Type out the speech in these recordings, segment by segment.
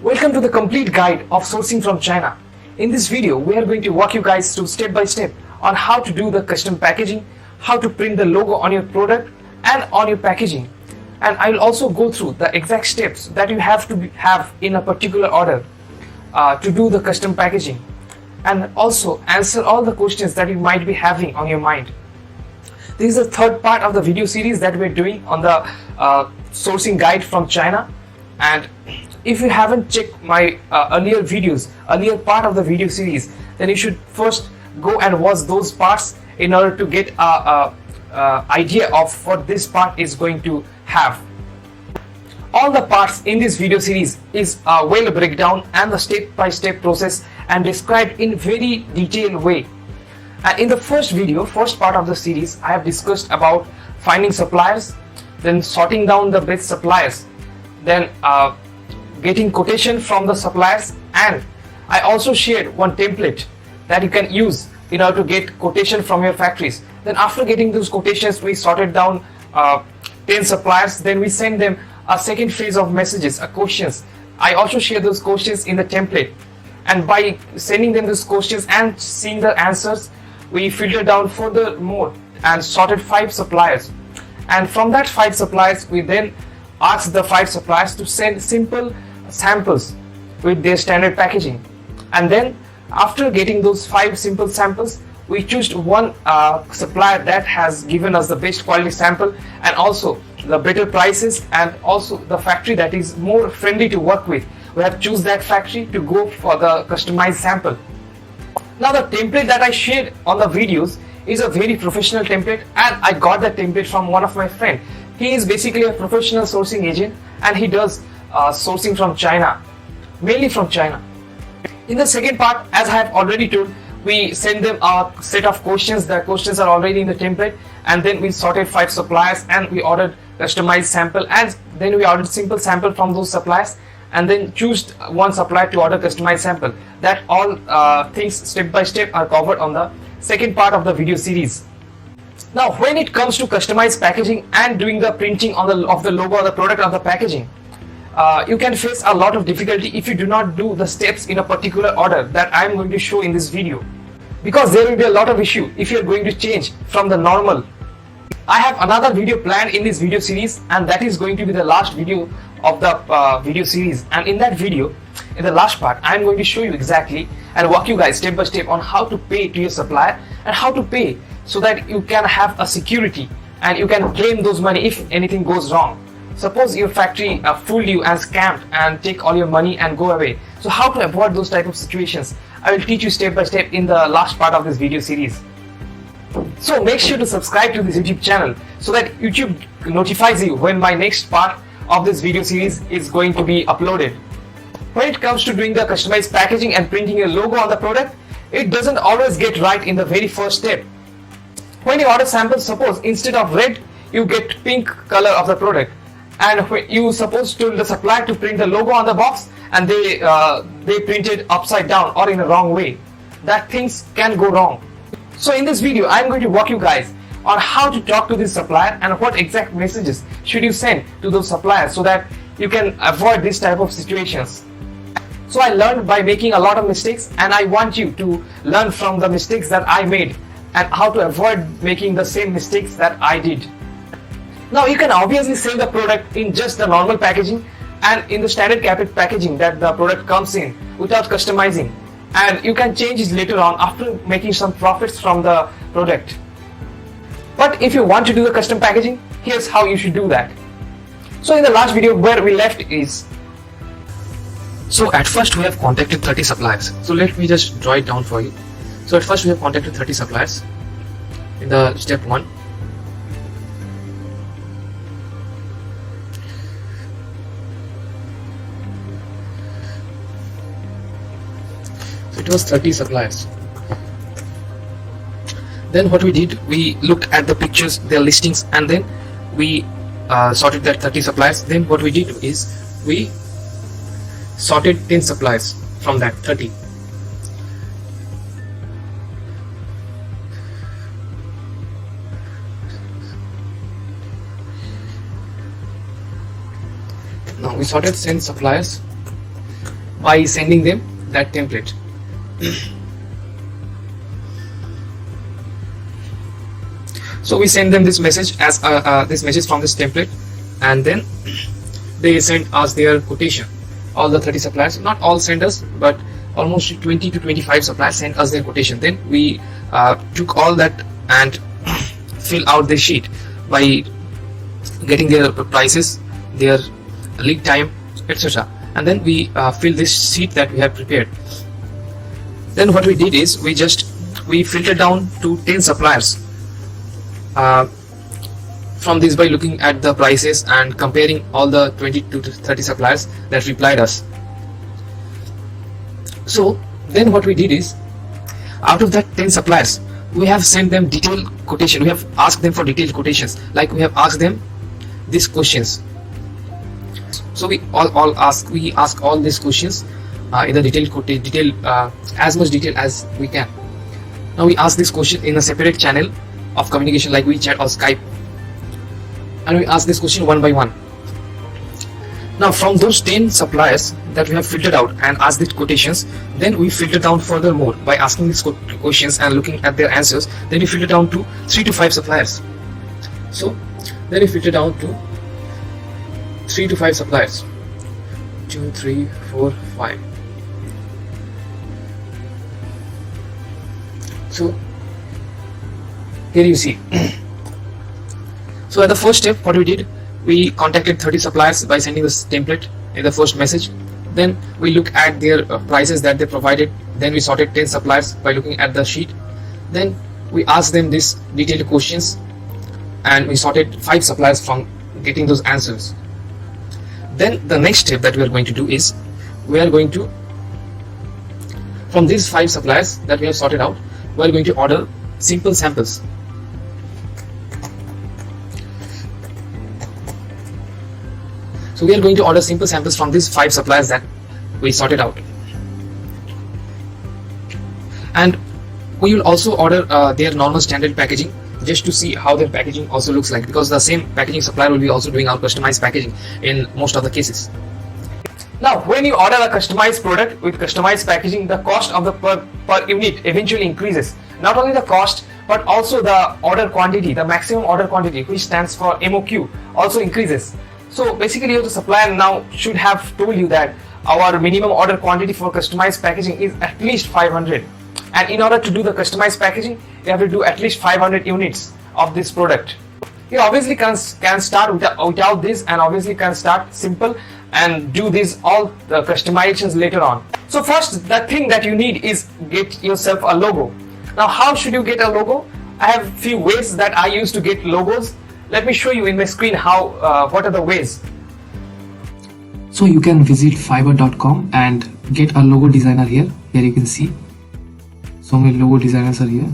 Welcome to the complete guide of sourcing from China. In this video, we are going to walk you guys through step by step on how to do the custom packaging, how to print the logo on your product and on your packaging. And I will also go through the exact steps that you have to have in a particular order to do the custom packaging, and also answer all the questions that you might be having on your mind. This is the third part of the video series that we're doing on the sourcing guide from China. And if you haven't checked my earlier part of the video series, then you should first go and watch those parts in order to get a idea of what this part is going to have. All the parts in this video series is a well breakdown and the step-by-step process and described in very detailed way. And in the first part of the series, I have discussed about finding suppliers, then sorting down the best suppliers, then getting quotation from the suppliers, and I also shared one template that you can use in order to get quotation from your factories. Then after getting those quotations, we sorted down 10 suppliers, then we send them a second phase of messages, questions. I also share those questions in the template, and by sending them those questions and seeing the answers, we filtered down further more and sorted 5 suppliers. And from that 5 suppliers, we then asked the 5 suppliers to send simple samples with their standard packaging. And then after getting those 5 simple samples, we chose one supplier that has given us the best quality sample and also the better prices, and also the factory that is more friendly to work with. We have choose that factory to go for the customized sample. Now the template that I shared on the videos is a very professional template, and I got that template from one of my friends. He is basically a professional sourcing agent and he does sourcing from China, mainly from China. In the second part, as I have already told, we send them a set of questions. The questions are already in the template, and then we sorted 5 suppliers and we ordered customized sample, and then we ordered simple sample from those suppliers, and then choose one supplier to order customized sample. That all things step by step are covered on the second part of the video series. Now when it comes to customized packaging and doing the printing on of the logo of the product on the packaging, you can face a lot of difficulty if you do not do the steps in a particular order that I am going to show in this video, because there will be a lot of issue if you are going to change from the normal. I have another video planned in this video series, and that is going to be the last video of the video series. And in that video, in the last part, I am going to show you exactly and walk you guys step by step on how to pay to your supplier and how to pay so that you can have a security and you can claim those money if anything goes wrong. Suppose your factory fooled you and scammed and take all your money and go away. So how to avoid those type of situations, I will teach you step by step in the last part of this video series. So make sure to subscribe to this YouTube channel so that YouTube notifies you when my next part of this video series is going to be uploaded. When it comes to doing the customized packaging and printing a logo on the product, it doesn't always get right in the very first step. When you order samples, suppose instead of red, you get pink color of the product, and when you supposed to the supplier to print the logo on the box, and they printed upside down or in a wrong way, that things can go wrong. So in this video, I am going to walk you guys on how to talk to this supplier and what exact messages should you send to those suppliers so that you can avoid this type of situations. So I learned by making a lot of mistakes, and I want you to learn from the mistakes that I made and how to avoid making the same mistakes that I did. Now you can obviously sell the product in just the normal packaging and in the standard packaging that the product comes in without customizing, and you can change it later on after making some profits from the product. But if you want to do the custom packaging, here's how you should do that. So in the last video, where we left is, so at first we have contacted 30 suppliers. So let me just draw it down for you. So at first we have contacted 30 suppliers in the step 1. So it was 30 suppliers. Then what we did, we looked at the pictures, their listings, and then we sorted that 30 suppliers. Then what we did is we sorted 10 suppliers from that 30. Now we sorted 10 suppliers by sending them that template. So we send them this message as this message from this template, and then they send us their quotation. All the 30 suppliers, not all send us, but almost 20 to 25 suppliers sent us their quotation. Then we took all that and fill out the sheet by getting their prices, their lead time, etc. And then we fill this sheet that we have prepared. Then what we did is we filtered down to 10 suppliers from this by looking at the prices and comparing all the 20 to 30 suppliers that replied us. So then what we did is, out of that 10 suppliers, we have sent them detailed quotation. We have asked them for detailed quotations, like we have asked them these questions. So we ask all these questions in the detailed as much detail as we can. Now we ask this question in a separate channel of communication like WeChat or Skype, and we ask this question one by one. Now from those 10 suppliers that we have filtered out and asked these quotations, then we filter down furthermore by asking these questions and looking at their answers. Then we filter down to 3 to 5 suppliers. So then we filter down to 3 to 5 suppliers. 2, 3, 4, 5. So here you see. So at the first step, what we did, we contacted 30 suppliers by sending this template in the first message. Then we look at their prices that they provided. Then we sorted 10 suppliers by looking at the sheet. Then we asked them these detailed questions, and we sorted 5 suppliers from getting those answers. Then the next step that we are going to do is, we are going to, from these 5 suppliers that we have sorted out, we are going to order simple samples. So we are going to order simple samples from these 5 suppliers that we sorted out, and we will also order their normal standard packaging, just to see how their packaging also looks like, because the same packaging supplier will be also doing our customized packaging in most of the cases. Now when you order a customized product with customized packaging, the cost of the per unit eventually increases. Not only the cost, but also the order quantity, the maximum order quantity, which stands for MOQ, also increases. So basically the supplier now should have told you that our minimum order quantity for customized packaging is at least 500, and in order to do the customized packaging, you have to do at least 500 units of this product. You obviously can start without this, and obviously can start simple and do this all the customizations later on. So first, the thing that you need is get yourself a logo. Now how should you get a logo? I have few ways that I use to get logos. Let me show you in my screen how what are the ways. So you can visit fiverr.com and get a logo designer here. Here you can see so many logo designers are here.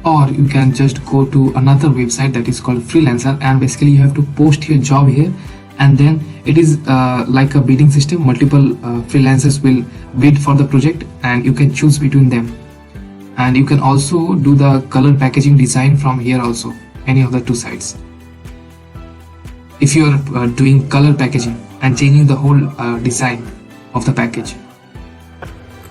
Or you can just go to another website that is called Freelancer, and basically you have to post your job here, and then it is like a bidding system. Multiple freelancers will bid for the project, and you can choose between them. And you can also do the color packaging design from here also, any of the 2 sites. If you are doing color packaging and changing the whole design of the package.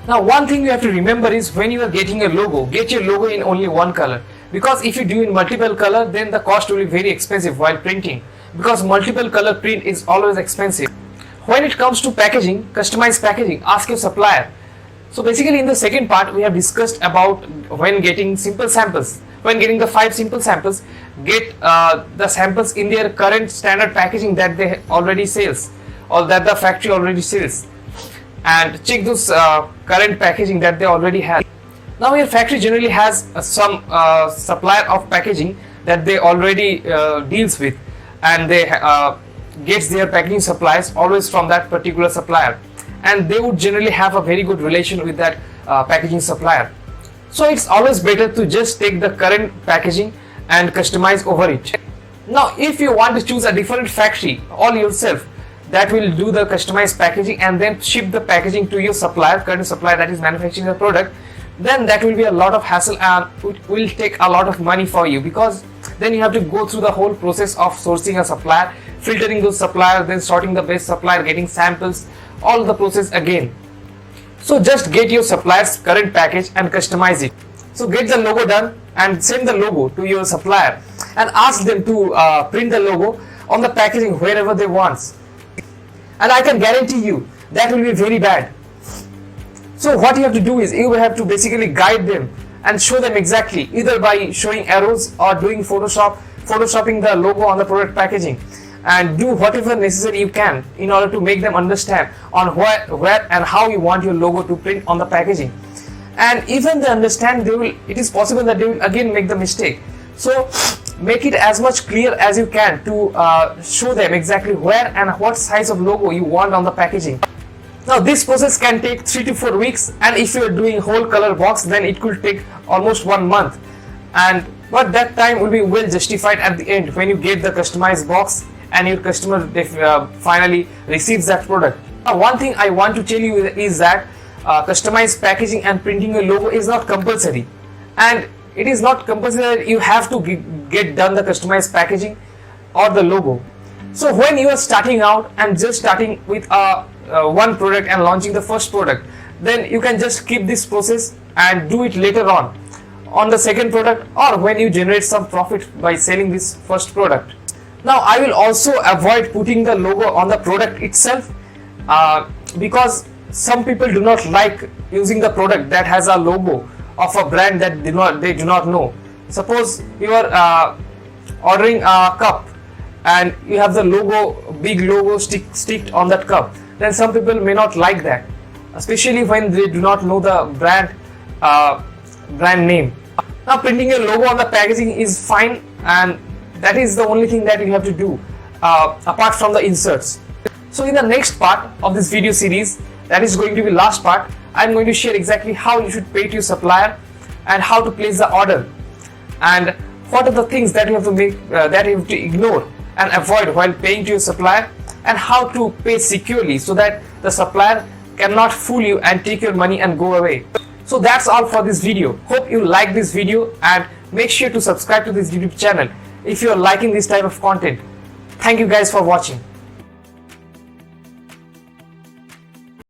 Now one thing you have to remember is, when you are getting a logo, get your logo in only one color, because if you do in multiple color, then the cost will be very expensive while printing, because multiple color print is always expensive. When it comes to packaging, customized packaging, ask your supplier. So basically in the second part, we have discussed about when getting simple samples. When getting the 5 simple samples, get the samples in their current standard packaging that they already sells, or that the factory already sells, and check those current packaging that they already have. Now your factory generally has some supplier of packaging that they already deals with, and they gets their packaging supplies always from that particular supplier, and they would generally have a very good relation with that packaging supplier. So it's always better to just take the current packaging and customize over it. Now if you want to choose a different factory all yourself that will do the customized packaging and then ship the packaging to your supplier, current supplier that is manufacturing the product, then that will be a lot of hassle and it will take a lot of money for you, because then you have to go through the whole process of sourcing a supplier, filtering those suppliers, then sorting the best supplier, getting samples, all the process again. So just get your supplier's current package and customize it. So get the logo done and send the logo to your supplier and ask them to print the logo on the packaging wherever they want. And I can guarantee you that will be very bad. So what you have to do is you will have to basically guide them and show them exactly, either by showing arrows or doing photoshopping the logo on the product packaging, and do whatever necessary you can in order to make them understand on where and how you want your logo to print on the packaging. And even they understand, it is possible that they will again make the mistake. So make it as much clear as you can to show them exactly where and what size of logo you want on the packaging. Now this process can take 3 to 4 weeks, and if you are doing whole color box, then it could take almost 1 month. But that time will be well justified at the end when you get the customized box and your customer finally receives that product. Now one thing I want to tell you is that customized packaging and printing a logo is not compulsory, and it is not compulsory that you have to get done the customized packaging or the logo. So when you are starting out and just starting with one product and launching the first product, then you can just skip this process and do it later on the second product, or when you generate some profit by selling this first product. Now I will also avoid putting the logo on the product itself because some people do not like using the product that has a logo of a brand that they do not know. Suppose you are ordering a cup and you have the logo, big logo sticked on that cup, then some people may not like that, especially when they do not know the brand name. Now printing a logo on the packaging is fine, and that is the only thing that you have to do apart from the inserts. So in the next part of this video series, that is going to be last part, I am going to share exactly how you should pay to your supplier and how to place the order, and what are the things that you have to ignore and avoid while paying to your supplier, and how to pay securely so that the supplier cannot fool you and take your money and go away. So that's all for this video. Hope you like this video, and make sure to subscribe to this YouTube channel if you are liking this type of content. Thank you guys for watching.